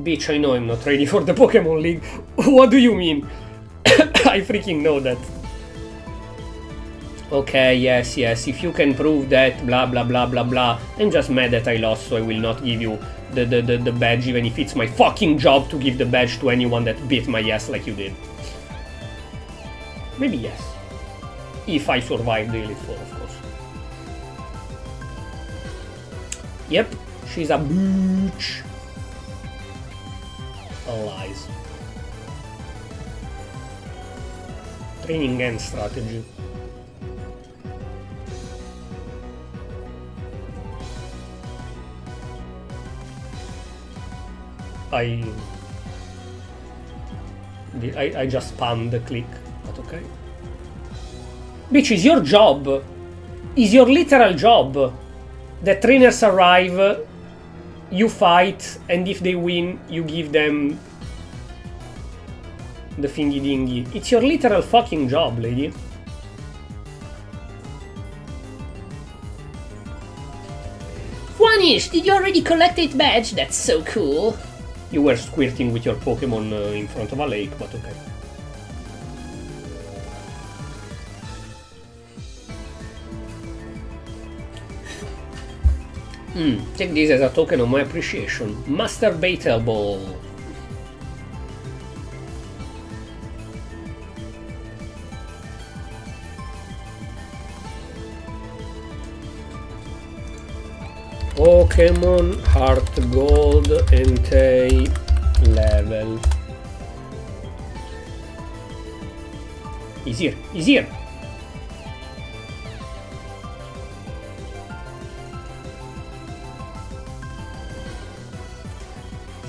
Bitch, I know I'm not ready for the Pokémon League. What do you mean? I freaking know that. Okay, yes, if you can prove that, blah blah blah blah blah. I'm just mad that I lost, so I will not give you the badge, even if it's my fucking job to give the badge to anyone that beat my ass like you did. Maybe yes. If I survive the Elite Four, of course. Yep, she's a bitch. Lies. Training and strategy. I just spammed the click, but okay. Bitch, it's your job. It's your literal job. The trainers arrive, you fight, and if they win, you give them the thingy dingy. It's your literal fucking job, lady. Wanish, did you already collect 8 badge? That's so cool. You were squirting with your Pokémon in front of a lake, but okay. Take this as a token of my appreciation. Masturbable. Pokémon HeartGold Entei level. He's here. He's here.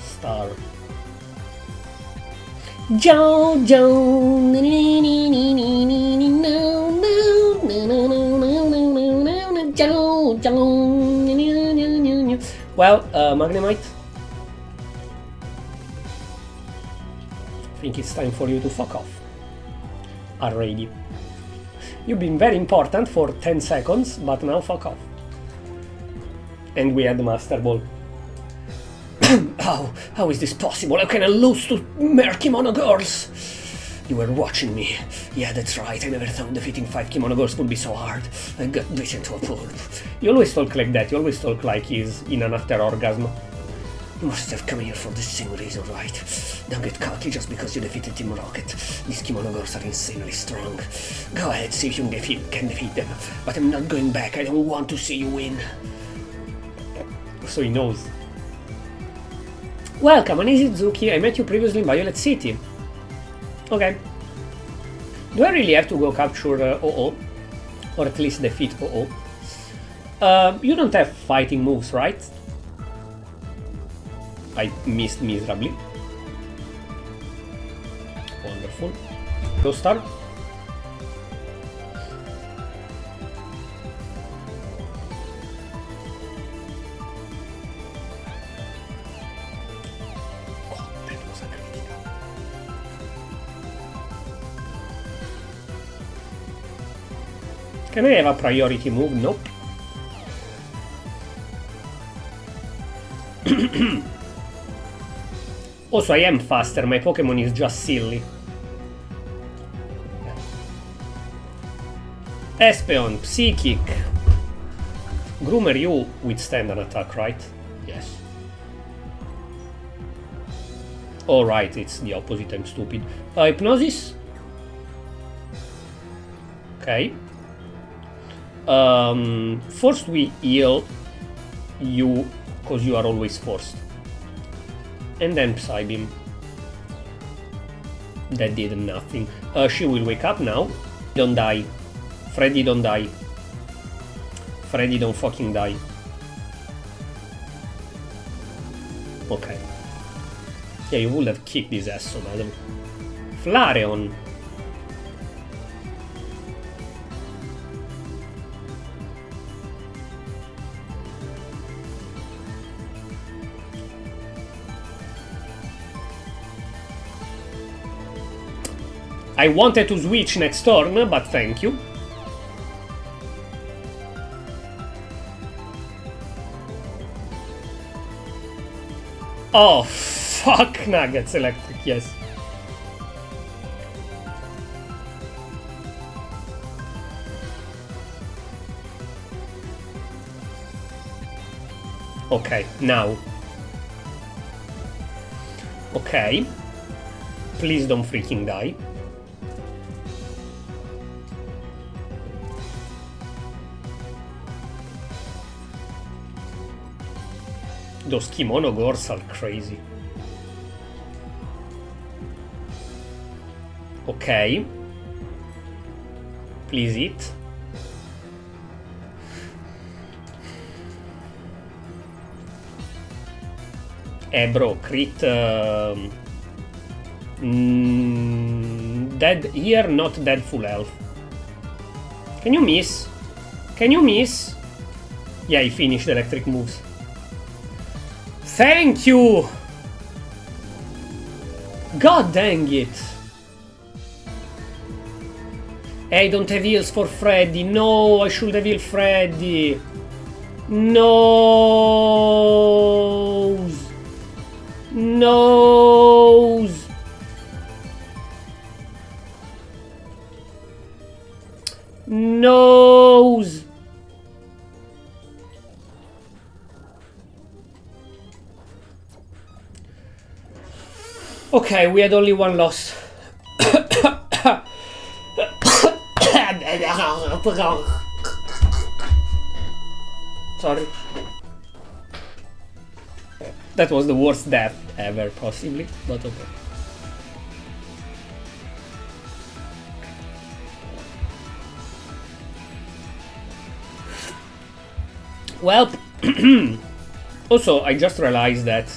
Star. Jojo. Well, Magnemite, I think it's time for you to fuck off. Already. You've been very important for 10 seconds, but now fuck off. And we had the Master Ball. How is this possible? How can I lose to mere kimono girls? You were watching me. Yeah, that's right. I never thought defeating 5 kimono girls would be so hard. I got beaten to a pulp. You always talk like that. You always talk like he's in an after orgasm. You must have come here for the same reason, right? Don't get cocky just because you defeated Team Rocket. These kimono girls are insanely strong. Go ahead, see if you can defeat them. But I'm not going back. I don't want to see you win. So he knows. Welcome, I'm Izuki. I met you previously in Violet City. Okay. Do I really have to go capture OO? Or at least defeat OO? You don't have fighting moves, right? I missed miserably. Wonderful. Go Star. Can I have a priority move? Nope. Also, I am faster. My Pokemon is just silly. Espeon, Psychic. Groomer, you withstand an attack, right? Yes. Oh, right, it's the opposite. I'm stupid. Hypnosis. Okay. First we heal you, cause you are always forced. And then Psybeam. That did nothing. She will wake up now. Don't die. Freddy, don't die. Freddy, don't fucking die. Okay. Yeah, you would have kicked his ass, so madam. Flareon. I wanted to switch next turn, but thank you. Oh, Fuck Nuggets Electric, yes. Okay, now. Okay. Please don't freaking die. Those kimono gores are crazy. Okay. Please eat. Bro, crit... dead here, not dead full health. Can you miss? Can you miss? Yeah, he finished electric moves. Thank you! God dang it! Hey, don't have heals for Freddy. No, I should have healed Freddy. Nose! Nose! Nose! Okay, we had only one loss. Sorry. That was the worst death ever, possibly, but okay. Well, also, I just realized that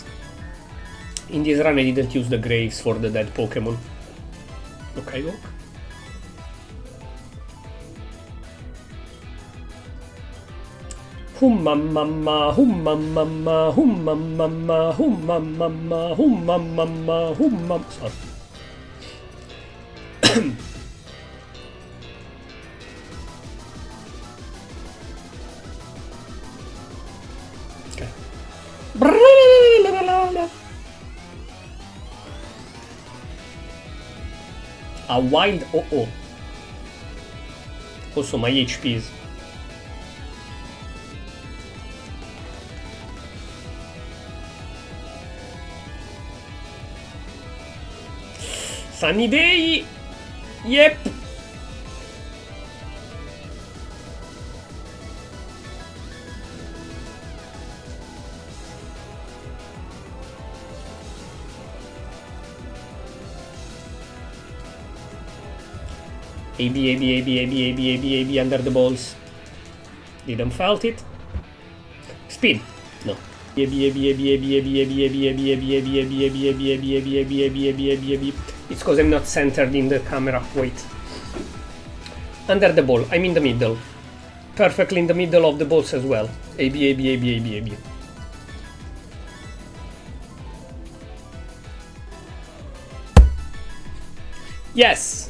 in this run I didn't use the graves for the dead Pokémon. Okay, look. Humma mamma, humma mamma, humma mamma, humma mamma, humma mamma, humma. Sorry. Okay. A wild oh. Also my HP is. Sunny day! Yep! AB under the balls. Didn't felt it. Spin. No. It's cause I'm not centered in the camera. Wait. Under the ball. I'm in the middle. Perfectly in the middle of the balls as well. AB. Yes!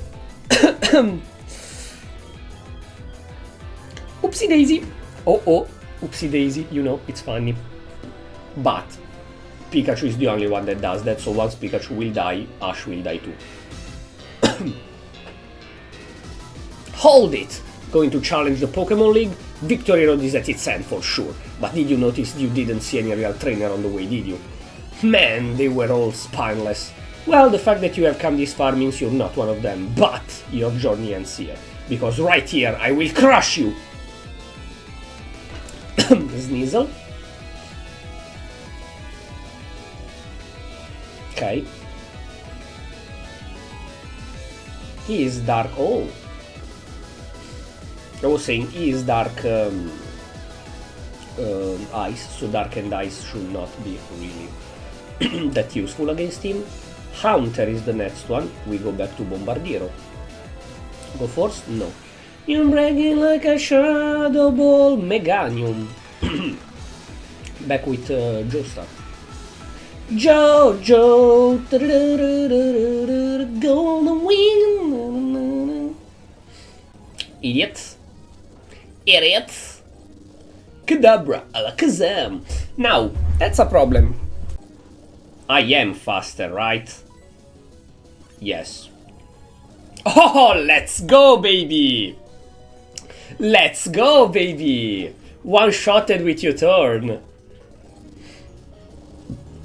Oopsie daisy. Oh. Oopsie daisy. You know, it's funny. But Pikachu is the only one that does that, so once Pikachu will die, Ash will die too. Hold it! Going to challenge the Pokémon League? Victory Road is at its end for sure, but did you notice you didn't see any real trainer on the way, did you? Man, they were all spineless. Well, the fact that you have come this far means you're not one of them, but your journey ends here, because right here I will crush you! Sneasel? Okay. He is dark. Oh. I was saying he is dark ice, so darkened ice should not be really that useful against him. Haunter is the next one. We go back to Bombardiero. Go first? No. You're bragging like a shadow ball. Meganium. Back with Joestar. Jojo, golden wing. Idiots. Kadabra, alakazam. Now, that's a problem. I am faster, right? Yes. Oh, let's go, baby! Let's go, baby! One-shotted with your turn.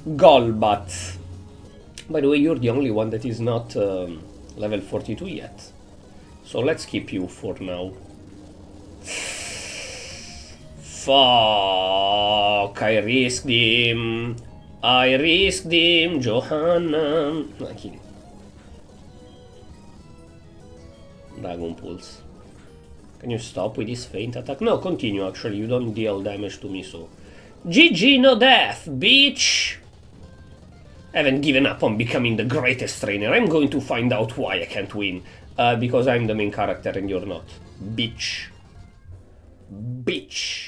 Golbat. By the way, you're the only one that is not level 42 yet. So let's keep you for now. Fuck, I risked him. I risked him, Johanna. No, kidding. Dragon Pulse. Can you stop with this feint attack? No, continue actually, you don't deal damage to me, so... GG, no death, bitch! I haven't given up on becoming the greatest trainer. I'm going to find out why I can't win. Because I'm the main character and you're not. Bitch. Bitch.